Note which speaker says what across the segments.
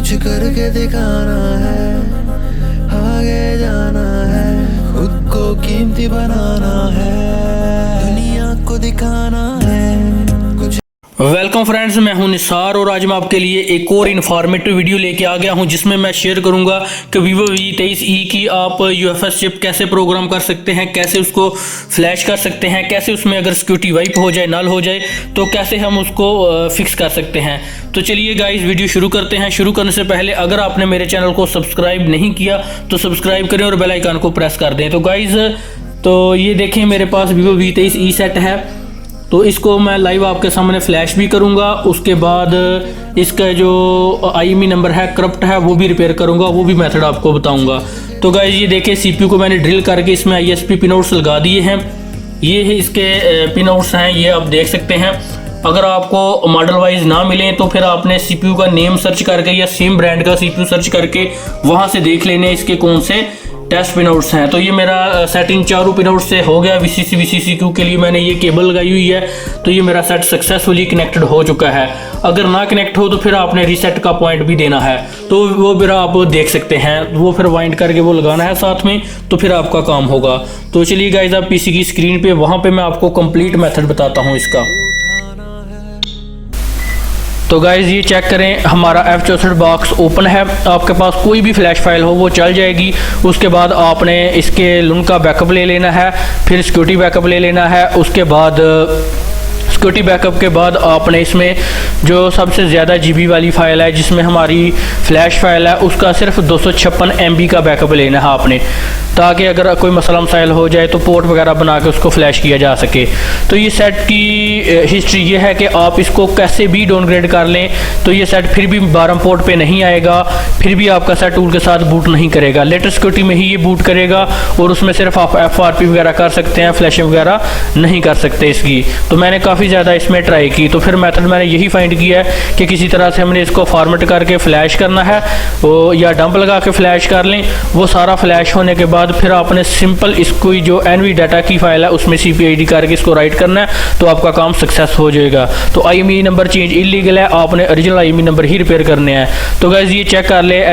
Speaker 1: कुछ करके दिखाना है, आगे जाना है, खुद को कीमती बनाना है, दुनिया को दिखाना है कुछ।
Speaker 2: वेलकम फ्रेंड्स, मैं हूं निसार और आज मैं आपके लिए एक और इन्फॉर्मेटिव वीडियो लेके आ गया हूं जिसमें मैं शेयर करूंगा कि Vivo V23e की आप UFS चिप कैसे प्रोग्राम कर सकते हैं, कैसे उसको फ्लैश कर सकते हैं, कैसे उसमें अगर सिक्योरिटी वाइप हो जाए, नल हो जाए तो कैसे हम उसको फिक्स कर सकते हैं। तो चलिए गाइस वीडियो शुरू करते हैं। शुरू करने से पहले अगर आपने मेरे चैनल को सब्सक्राइब नहीं किया तो सब्सक्राइब करें और बेल आइकन को प्रेस कर दें। तो गाइस तो ये देखें मेरे पास Vivo V23e सेट है, तो इसको मैं लाइव आपके सामने फ्लैश भी करूंगा। उसके बाद इसका जो IMEI नंबर है करप्ट है वो भी रिपेयर करूंगा, वो भी मेथड आपको बताऊंगा। तो गाइस ये देखिए CPU को मैंने ड्रिल करके इसमें ISP पिन आउट्स लगा दिए हैं। ये है इसके पिन आउट्स हैं, ये आप देख सकते हैं। अगर आपको मॉडल वाइज ना मिले तो फिर आपने CPU का नेम सर्च करके या सेम ब्रांड का CPU सर्च करके वहाँ से देख लेने इसके कौन से टेस्ट पिन आउट्स हैं। तो ये मेरा सेटिंग चारों पिन आउट से हो गया। VCC के लिए मैंने ये केबल लगाई हुई है, तो ये मेरा सेट सक्सेसफुली कनेक्टेड हो चुका है। अगर ना कनेक्ट हो तो फिर आपने रीसेट का पॉइंट भी देना है, तो वो मेरा आप देख सकते हैं, वो फिर वाइंड करके वो लगाना है साथ में, तो फिर आपका काम होगा। तो चलिए गाइस आप PC की स्क्रीन पे वहाँ पे मैं आपको कंप्लीट मेथड बताता हूँ इसका। तो गाइज़ ये चेक करें, हमारा F64 बॉक्स ओपन है। आपके पास कोई भी फ्लैश फाइल हो वो चल जाएगी। उसके बाद आपने इसके लुन का बैकअप ले लेना है, फिर सिक्योरिटी बैकअप ले लेना है। उसके बाद सिक्योरिटी बैकअप के बाद आपने इसमें जो सबसे ज़्यादा GB वाली फ़ाइल है जिसमें हमारी फ्लैश फाइल है उसका सिर्फ 256 MB का बैकअप लेना है आपने, ताकि अगर कोई मसला मसाइल हो जाए तो पोर्ट वगैरह बना के उसको फ्लैश किया जा सके। तो ये सेट की हिस्ट्री ये है कि आप इसको कैसे भी डाउनग्रेड कर लें तो ये सेट फिर भी 12 पोर्ट पे नहीं आएगा, फिर भी आपका सेट टूल के साथ बूट नहीं करेगा। लेटेस्ट सिक्योरिटी में ही ये बूट करेगा और उसमें सिर्फ आप FRP वगैरह कर सकते हैं, फ्लैशिंग वगैरह नहीं कर सकते इसकी। तो मैंने काफ़ी ज़्यादा इसमें ट्राई की, तो फिर मेथड मैंने यही फाइंड किया है कि किसी तरह से हमने इसको फॉर्मेट करके फ्लैश करना है, वो या डंप लगा के फ्लैश कर लें। वो सारा फ्लैश होने के बाद फिर आपने सिंपल इसको जो NV डाटा की फाइल है उसमें CPID करके इसको राइट करना है, तो आपका काम सक्सेस हो जाएगा। तो IMEI नंबर चेंज इलीगल है, आपने ओरिजिनल IMEI नंबर ही रिपेयर करने हैं। तो गाइस ये चेक कर ले,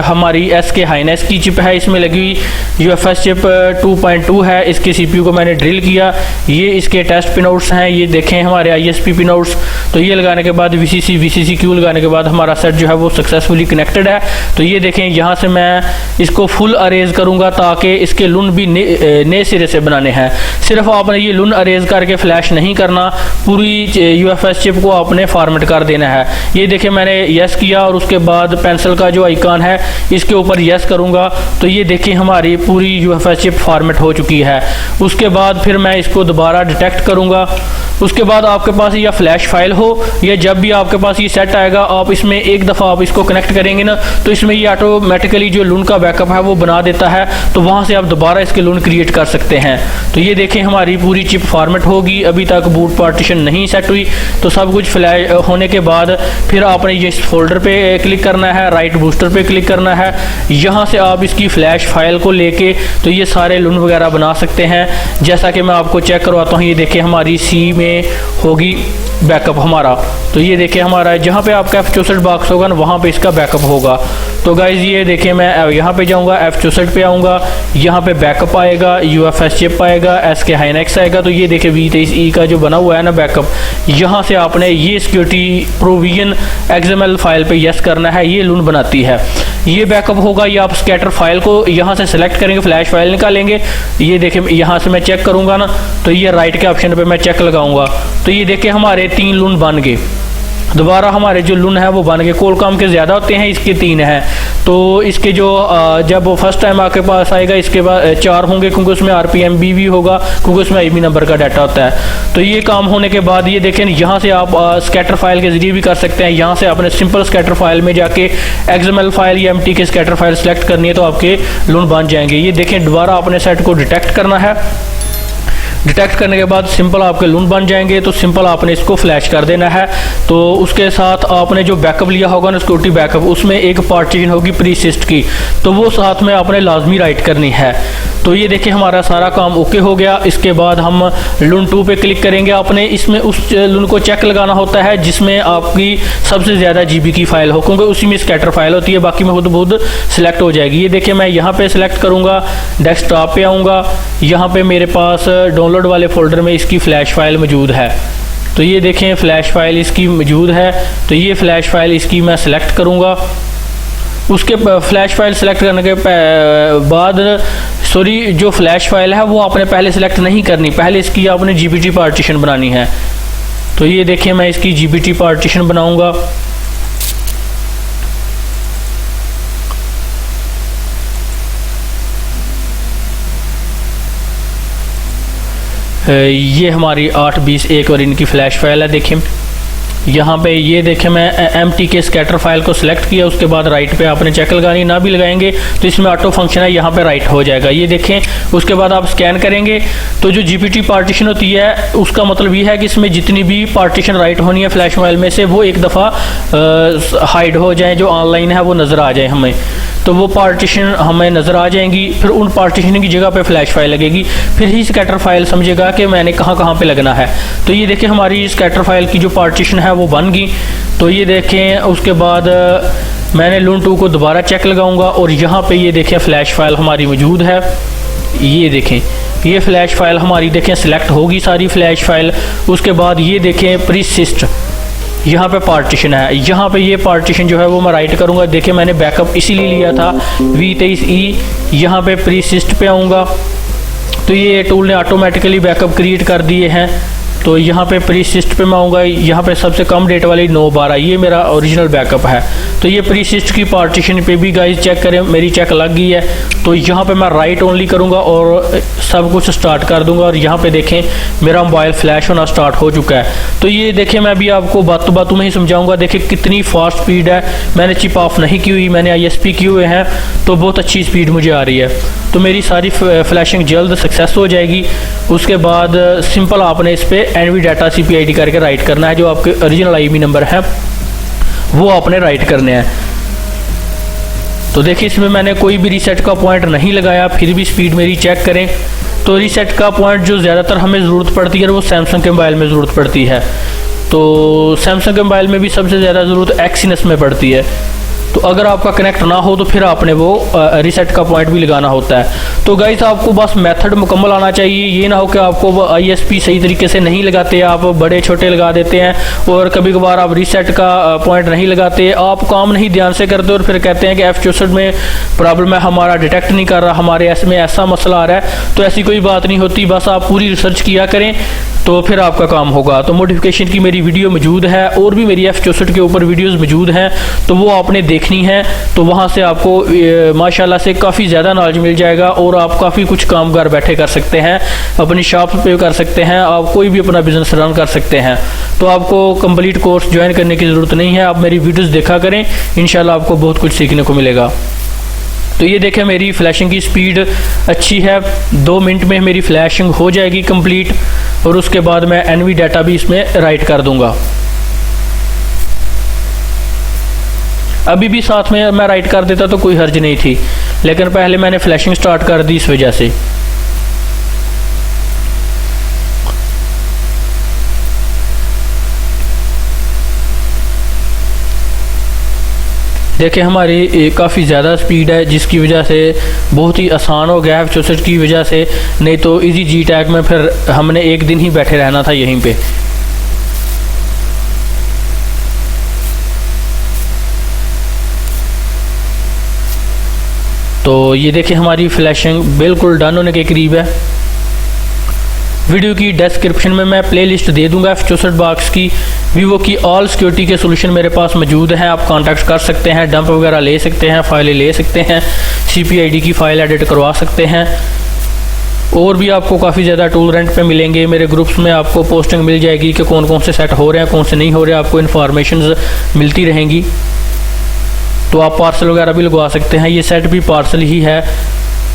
Speaker 2: हमारी SK हाइनेस की चिप है, इसमें लगी हुई UFS चिप 2.2 है। इसके CPU को मैंने ड्रिल किया, ये इसके टेस्ट पिन आउट्स हैं, ये देखें हमारे ISP पिन आउट्स। तो ये लगाने के बाद VCCQ लगाने के बाद हमारा सेट जो है वो सक्सेसफुली कनेक्टेड है। तो ये देखें यहाँ से मैं इसको फुल अरेज करूँगा ताकि इसके लुन भी नए सिरे से बनाने हैं। सिर्फ आपने ये लुन अरेज करके फ्लैश नहीं करना, पूरी UFS चिप को आपने फॉर्मेट कर देना है। ये देखें मैंने यस किया और उसके बाद पेंसिल का जो आइकन है इसके ऊपर यस करूँगा, तो ये देखें हमारी पूरी UFS चिप फॉर्मेट हो चुकी है। उसके बाद फिर मैं इसको दोबारा डिटेक्ट करूँगा। उसके बाद आपके पास या फ्लैश फाइल हो या जब भी आपके पास ये सेट आएगा आप इसमें एक दफ़ा आप इसको कनेक्ट करेंगे ना, तो इसमें ये ऑटोमेटिकली जो लुन का बैकअप है वो बना देता है, तो वहाँ से आप दोबारा इसके लुन क्रिएट कर सकते हैं। तो ये देखें हमारी पूरी चिप फॉर्मेट होगी, अभी तक बूट पार्टीशन नहीं सेट हुई। तो सब कुछ फ्लैश होने के बाद फिर आपने ये इस फोल्डर पे क्लिक करना है, राइट बूस्टर पे क्लिक करना है। यहाँ से आप इसकी फ्लैश फाइल को लेके तो ये सारे लुन वगैरह बना सकते हैं। जैसा कि मैं आपको चेक करवाता हूँ, ये देखें हमारी C में होगी बैकअप हमारा। तो ये देखें हमारा जहाँ पे आपका F64 बॉक्स होगा ना वहाँ पे इसका बैकअप होगा। तो गाइज ये देखें मैं यहाँ पे जाऊँगा, F64 पे आऊँगा, यहाँ पे बैकअप आएगा, UFS चिप आएगा, SK हाइनेक्स आएगा। तो ये देखें V23e का जो बना हुआ है ना बैकअप, यहाँ से आपने ये सिक्योरिटी प्रोविजन XML फाइल पे यस करना है, ये लुन बनाती है। ये बैकअप होगा, ये आप स्कैटर फाइल को यहाँ से सेलेक्ट करेंगे, फ्लैश फाइल निकालेंगे। ये देखें यहाँ से मैं चेक करूँगा ना, तो ये राइट के ऑप्शन पे मैं चेक लगाऊंगा, तो ये देखें हमारे 3 लुन बन गए। दोबारा हमारे जो लुन है वो बन गए। कोलकॉम के ज़्यादा होते हैं, इसके 3 हैं। तो इसके जो जब वो फर्स्ट टाइम आपके पास आएगा इसके बाद 4 होंगे, क्योंकि उसमें RPMB भी होगा, क्योंकि उसमें IMEI नंबर का डाटा होता है। तो ये काम होने के बाद ये देखें यहाँ से आप स्कैटर फाइल के ज़रिए भी कर सकते हैं। यहाँ से आपने सिंपल स्कैटर फाइल में जाके XML फाइल या MT के स्कैटर फाइल सेलेक्ट करनी है, तो आपके लुन बन जाएंगे। ये देखें दोबारा अपने सेट को डिटेक्ट करना है। डिटेक्ट करने के बाद सिंपल आपके लून बन जाएंगे। तो सिंपल आपने इसको फ्लैश कर देना है। तो उसके साथ आपने जो बैकअप लिया होगा ना सिक्योरिटी बैकअप, उसमें एक पार्टीशन होगी प्रीसिस्ट की, तो वो साथ में आपने लाजमी राइट करनी है। तो ये देखिए हमारा सारा काम ओके हो गया। इसके बाद हम लून 2 पे क्लिक करेंगे। आपने इसमें उस लून को चेक लगाना होता है जिसमें आपकी सबसे ज़्यादा GB की फ़ाइल हो, क्योंकि उसी में स्कैटर फाइल होती है, बाकी में खुद बहुत सिलेक्ट हो जाएगी। ये देखिए मैं यहाँ पे सिलेक्ट करूँगा, डेस्कटॉप पे आऊँगा, यहाँ पे मेरे पास डाउनलोड वाले फ़ोल्डर में इसकी फ़्लैश फाइल मौजूद है। तो ये देखें फ़्लैश फाइल इसकी मौजूद है। तो ये फ़्लैश फाइल इसकी मैं सिलेक्ट करूँगा। उसके फ़्लैश फाइल सेलेक्ट करने के बाद जो फ़्लैश फाइल है वो आपने पहले सेलेक्ट नहीं करनी, पहले इसकी आपने GBT पार्टीशन बनानी है। तो ये देखिए मैं इसकी GBT पार्टीशन बनाऊंगा। ये हमारी 8/20 और इनकी फ़्लैश फाइल है। देखिए यहाँ पे ये देखें मैं MTK स्कैटर फाइल को सिलेक्ट किया, उसके बाद राइट पे आपने चेक लगानी, ना भी लगाएंगे तो इसमें ऑटो फंक्शन है, यहाँ पे राइट हो जाएगा। ये देखें उसके बाद आप स्कैन करेंगे तो जो GPT पार्टीशन होती है उसका मतलब ये है कि इसमें जितनी भी पार्टीशन राइट होनी है फ्लैश फाइल में से वो एक दफ़ा हाइड हो जाए, जो ऑनलाइन है वो नज़र आ जाए हमें। तो वो पार्टीशन हमें नज़र आ जाएंगी, फिर उन पार्टीशन की जगह पे फ्लैश फाइल लगेगी, फिर ही स्कैटर फाइल समझेगा कि मैंने कहाँ पे लगना है। तो ये देखें हमारी स्कैटर फाइल की जो पार्टीशन है वो बन गई। तो ये देखें उसके बाद मैंने लून 2 को दोबारा चेक लगाऊंगा और यहाँ पे ये देखें फ़्लैश फाइल हमारी मौजूद है। ये देखें ये फ़्लैश फाइल हमारी देखें सिलेक्ट होगी सारी फ़्लैश फाइल। उसके बाद ये देखें प्रीसिस्ट, यहाँ पे पार्टीशन है, यहाँ पे ये पार्टीशन जो है वो मैं राइट करूँगा। देखिए मैंने बैकअप इसीलिए लिया था V23E। यहाँ पे प्रीसिस्ट पे आऊँगा तो ये टूल ने ऑटोमेटिकली बैकअप क्रिएट कर दिए हैं। तो यहाँ पे प्रीसिस्ट पे मैं आऊँगा, यहाँ पे सबसे कम डेट वाली 9/12 ये मेरा ओरिजिनल बैकअप है। तो ये प्रीसिस्ट की पार्टीशन पे भी गाइस चेक करें, मेरी चेक लग गई है। तो यहाँ पे मैं राइट ओनली करूँगा और सब कुछ स्टार्ट कर दूँगा और यहाँ पे देखें मेरा मोबाइल फ्लैश होना स्टार्ट हो चुका है। तो ये देखें मैं भी आपको बातों में ही समझाऊँगा। देखिए कितनी फास्ट स्पीड है, मैंने चिप ऑफ नहीं की हुई, मैंने ISP किए हुए हैं, तो बहुत अच्छी स्पीड मुझे आ रही है। तो मेरी सारी फ्लैशिंग जल्द सक्सेस हो जाएगी। उसके बाद सिंपल आपने इस पर NVData CPID करके राइट करना है, जो आपके ओरिजिनल IMEI नंबर है वो आपने राइट करने हैं। तो देखिए इसमें मैंने कोई भी रीसेट का पॉइंट नहीं लगाया, फिर भी स्पीड मेरी चेक करें तो रीसेट का पॉइंट जो ज़्यादातर हमें ज़रूरत पड़ती है वो सैमसंग के मोबाइल में ज़रूरत पड़ती है। तो सैमसंग के मोबाइल में भी सबसे ज़्यादा ज़रूरत एक्सीनस में पड़ती है। तो अगर आपका कनेक्ट ना हो तो फिर आपने वो रीसेट का पॉइंट भी लगाना होता है। तो गाइस आपको बस मेथड मुकम्मल आना चाहिए, ये ना हो कि आपको वो ISP सही तरीके से नहीं लगाते, आप बड़े छोटे लगा देते हैं और कभी कभार आप रीसेट का पॉइंट नहीं लगाते, आप काम नहीं ध्यान से करते और फिर कहते हैं कि F64 में प्रॉब्लम है, हमारा डिटेक्ट नहीं कर रहा, हमारे में ऐसा मसला आ रहा है। तो ऐसी कोई बात नहीं होती, बस आप पूरी रिसर्च किया करें तो फिर आपका काम होगा। तो मॉडिफिकेशन की मेरी वीडियो मौजूद है और भी मेरी F64 के ऊपर वीडियोस मौजूद हैं, तो वो आपने देखनी है। तो वहाँ से आपको माशाल्लाह से काफ़ी ज़्यादा नॉलेज मिल जाएगा और आप काफ़ी कुछ काम घर बैठे कर सकते हैं, अपनी शॉप पे कर सकते हैं, आप कोई भी अपना बिजनेस रन कर सकते हैं। तो आपको कंप्लीट कोर्स ज्वाइन करने की ज़रूरत नहीं है, आप मेरी वीडियोज़ देखा करें, इंशाल्लाह आपको बहुत कुछ सीखने को मिलेगा। तो ये देखें मेरी फ्लैशिंग की स्पीड अच्छी है, 2 मिनट में मेरी फ्लैशिंग हो जाएगी कंप्लीट और उसके बाद मैं NVData भी इसमें राइट कर दूंगा। अभी भी साथ में मैं राइट कर देता तो कोई हर्ज नहीं थी, लेकिन पहले मैंने फ्लैशिंग स्टार्ट कर दी इस वजह से। देखिए हमारी काफ़ी ज़्यादा स्पीड है, जिसकी वजह से बहुत ही आसान हो गया है F64 की वजह से, नहीं तो इजी जी टैग में फिर हमने एक दिन ही बैठे रहना था यहीं पे। तो ये देखिए हमारी फ्लैशिंग बिल्कुल डन होने के करीब है। वीडियो की डिस्क्रिप्शन में मैं प्लेलिस्ट दे दूंगा F64 बॉक्स की, वीवो की ऑल सिक्योरिटी के सोल्यूशन मेरे पास मौजूद हैं, आप कांटेक्ट कर सकते हैं, डंप वगैरह ले सकते हैं, फाइलें ले सकते हैं, CPID की फ़ाइल एडिट करवा सकते हैं। और भी आपको काफ़ी ज़्यादा टूल रेंट पे मिलेंगे, मेरे ग्रुप्स में आपको पोस्टिंग मिल जाएगी कि कौन कौन से सेट हो रहे हैं, कौन से नहीं हो रहे, आपको इन्फॉर्मेशन मिलती रहेंगी। तो आप पार्सल वगैरह भी लगवा सकते हैं, ये सेट भी पार्सल ही है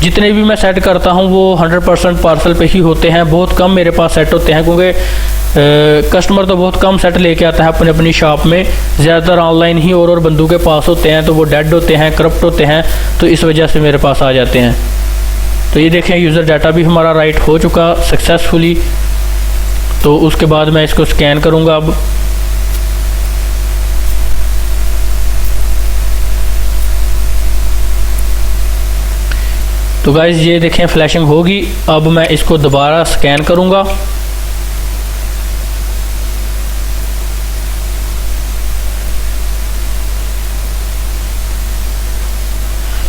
Speaker 2: जितने भी मैं सेट करता हूँ वो 100% पार्सल पे ही होते हैं, बहुत कम मेरे पास सेट होते हैं, क्योंकि कस्टमर तो बहुत कम सेट लेके आता है अपनी शॉप में। ज़्यादातर ऑनलाइन ही और बंदों के पास होते हैं, तो वो डेड होते हैं, करप्ट होते हैं, तो इस वजह से मेरे पास आ जाते हैं। तो ये देखें यूज़र डाटा भी हमारा राइट हो चुका सक्सेसफुली। तो उसके बाद मैं इसको स्कैन करूँगा अब। तो गाइज़ ये देखें फ्लैशिंग होगी। अब मैं इसको दोबारा स्कैन करूँगा।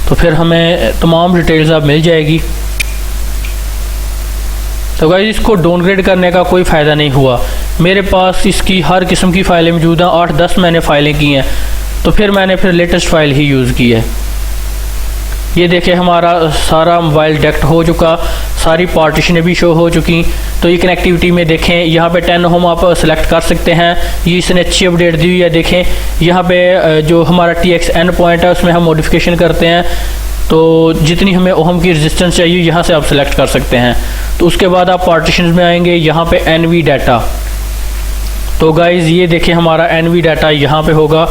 Speaker 2: तो फिर हमें तमाम डिटेल्स अब मिल जाएगी। तो गाइस इसको डाउनग्रेड करने का कोई फ़ायदा नहीं हुआ, मेरे पास इसकी हर किस्म की फ़ाइलें मौजूद हैं, 8-10 मैंने फ़ाइलें की हैं, तो फिर मैंने लेटेस्ट फ़ाइल ही यूज़ की है। ये देखें हमारा सारा मोबाइल डेक्ट हो चुका, सारी पार्टीशनें भी शो हो चुकी। तो ये कनेक्टिविटी में देखें यहाँ पे 10 होम आप सेलेक्ट कर सकते हैं, ये इसने अच्छी अपडेट दी हुई है। देखें यहाँ पे जो हमारा TXN पॉइंट है उसमें हम मॉडिफिकेशन करते हैं, तो जितनी हमें ओहम की रेजिस्टेंस चाहिए यहाँ से आप सेलेक्ट कर सकते हैं। तो उसके बाद आप पार्टीशन में आएंगे, यहाँ पे NV डाटा। तो गाइज़ ये देखें हमारा NV डाटा यहाँ पे होगा।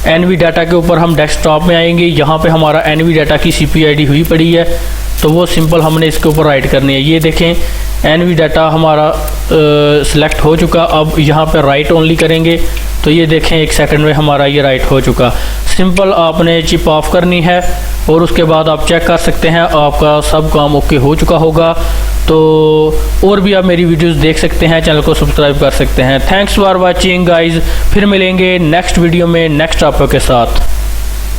Speaker 2: NV डाटा के ऊपर हम डेस्कटॉप में आएंगे, यहाँ पे हमारा NV डाटा की CPID हुई पड़ी है, तो वो सिंपल हमने इसके ऊपर राइट करनी है। ये देखें NV डाटा हमारा सिलेक्ट हो चुका। अब यहाँ पे राइट ओनली करेंगे, तो ये देखें 1 सेकंड में हमारा ये राइट हो चुका। सिंपल आपने चिप ऑफ करनी है और उसके बाद आप चेक कर सकते हैं आपका सब काम ओके हो चुका होगा। तो और भी आप मेरी वीडियोस देख सकते हैं, चैनल को सब्सक्राइब कर सकते हैं। थैंक्स फॉर वाचिंग गाइज, फिर मिलेंगे नेक्स्ट वीडियो में नेक्स्ट टॉपिक के साथ।